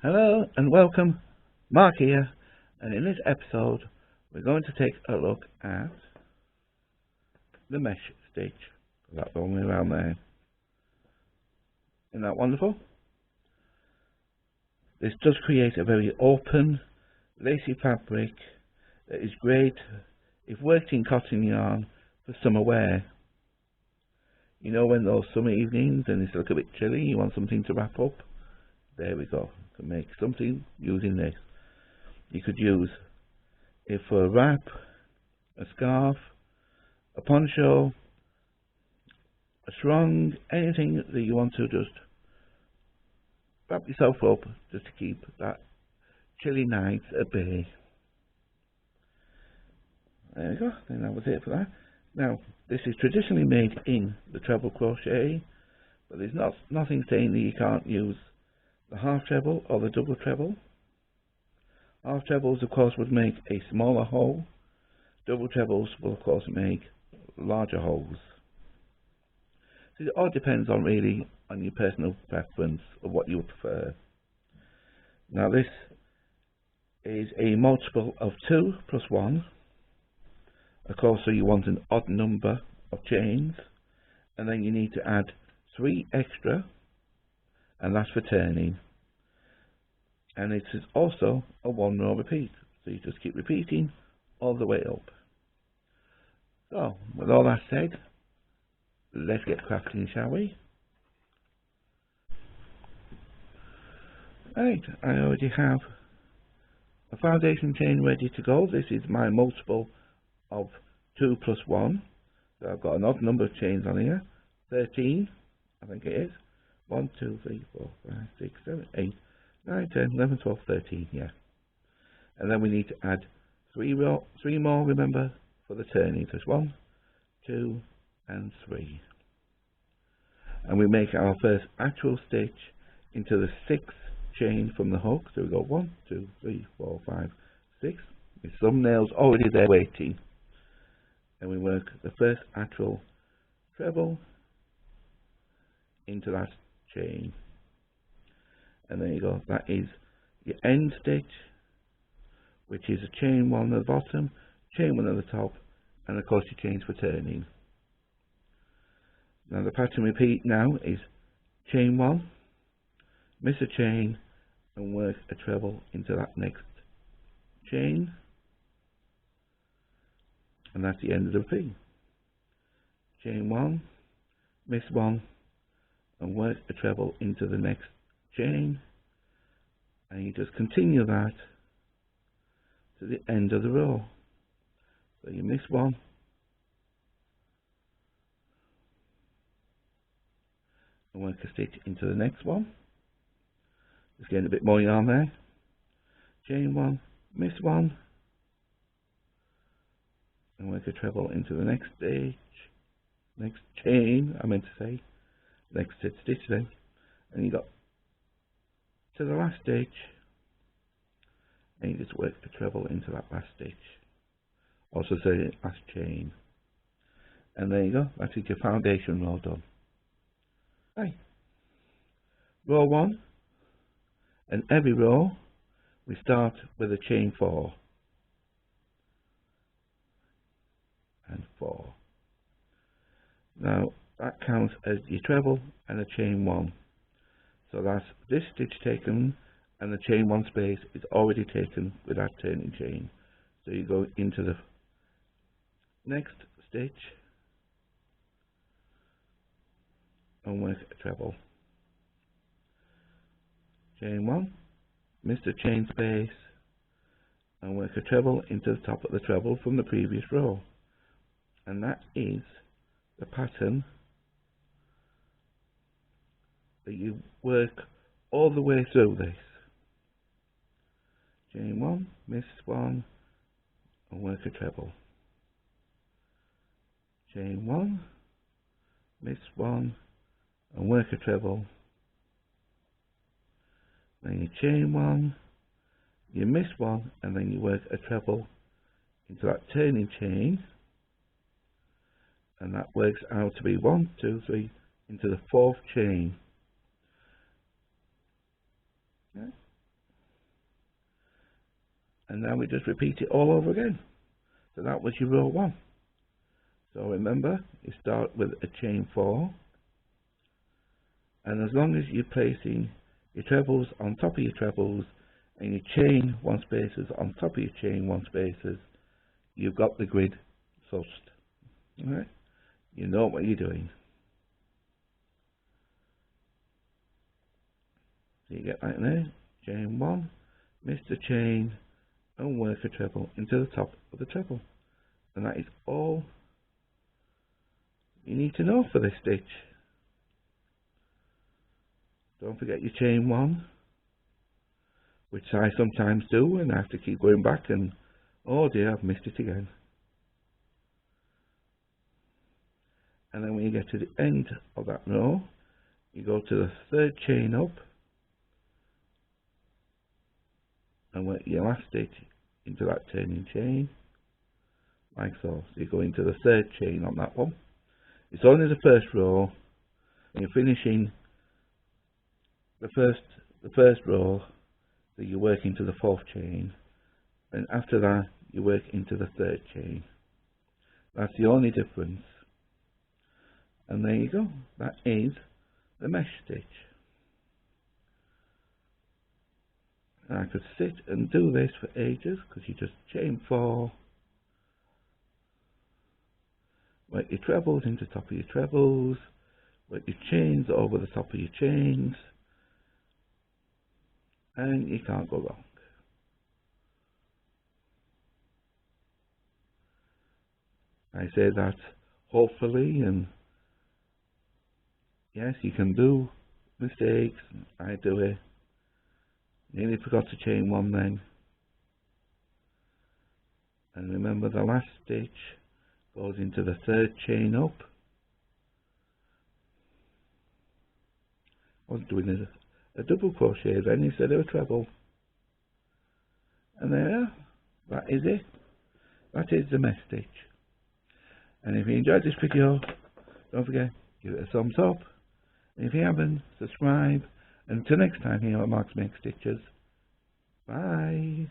Hello and welcome, Mark here, and in this episode we're going to take a look at the mesh stitch. That's the one way around there. Isn't that wonderful? This does create a very open, lacy fabric that is great if worked in cotton yarn for summer wear. You know, when those summer evenings and it's a little bit chilly, you want something to wrap up? There we go. You can make something using this. You could use it for a wrap, a scarf, a poncho, a sarong, anything that you want to just wrap yourself up just to keep that chilly night at bay. There we go. Then that was it for that. Now, this is traditionally made in the treble crochet, but there's nothing saying that you can't use the half treble or the double treble. Half trebles, of course, would make a smaller hole. Double trebles will, of course, make larger holes. So it all depends on really on your personal preference of what you would prefer. Now, this is a multiple of 2 plus 1. Of course, so you want an odd number of chains, and then you need to add 3 extra, and that's for turning. And it is also a 1 row repeat, so you just keep repeating all the way up. So, with all that said, let's get crafting, shall we? Right, I already have a foundation chain ready to go. This is my multiple of 2 plus 1. So I've got an odd number of chains on here, 13, I think it is. 1, 2, 3, 4, 5, 6, 7, 8, 9, 10, 11, 12, 13, yeah. And then we need to add 3 more, remember, for the turning. So it's 1, 2, and 3. And we make our first actual stitch into the 6th chain from the hook. So we go 1, 2, 3, 4, 5, 6. With some nails already there waiting. And we work the first actual treble into that chain. And there you go, that is your end stitch, which is a chain 1 at the bottom, chain 1 at the top, and of course your chains for turning. Now the pattern repeat now is chain 1, miss a chain, and work a treble into that next chain, and that's the end of the repeat. Chain 1, miss 1, and work a treble into the next chain, and you just continue that to the end of the row. So you miss 1, and work a stitch into the next one. Just getting a bit more yarn there. Chain 1, miss 1, and work a treble into the next stitch, next chain, I meant to say, next stitch then, and you got to the last stitch, and you just work the treble into that last stitch, also say last chain, and there you go, that is your foundation row done. Right. Row 1, and every row we start with a chain 4 and 4. Now that counts as your treble and a chain 1. So that's this stitch taken, and the chain 1 space is already taken with that turning chain. So you go into the next stitch and work a treble. Chain 1, miss the chain space, and work a treble into the top of the treble from the previous row. And that is the pattern that you work all the way through this. Chain 1, miss 1, and work a treble. Chain 1, miss 1, and work a treble. Then you chain 1, you miss 1, and then you work a treble into that turning chain, and that works out to be 1, 2, 3 into the 4th chain. Okay. and now we just repeat it all over again. So that was your row 1. So remember, you start with a chain 4, and as long as you're placing your trebles on top of your trebles and your chain 1 spaces on top of your chain 1 spaces, you've got the grid sussed. Alright? You know what you're doing. So you get that there, chain 1, miss the chain, and work a treble into the top of the treble. And that is all you need to know for this stitch. Don't forget your chain 1, which I sometimes do, and I have to keep going back and, oh dear, I've missed it again. And then when you get to the end of that row, you go to the 3rd chain up and work your last stitch into that turning chain, like so. So you go into the 3rd chain on that one. It's only the 1st row, and you're finishing the first row, so you work into the 4th chain, and after that you work into the 3rd chain. That's the only difference. And there you go. That is the mesh stitch. And I could sit and do this for ages, because you just chain 4, work your trebles into top of your trebles, work your chains over the top of your chains, and you can't go wrong. I say that hopefully, and yes, you can do mistakes. I do it. Nearly forgot to chain 1 then. And remember, the last stitch goes into the 3rd chain up. I was doing a double crochet then instead of a treble. And there, that is it. That is the mesh stitch. And if you enjoyed this video, don't forget, give it a thumbs up. And if you haven't, subscribe. And until next time here at Mark's Make Stitches, bye.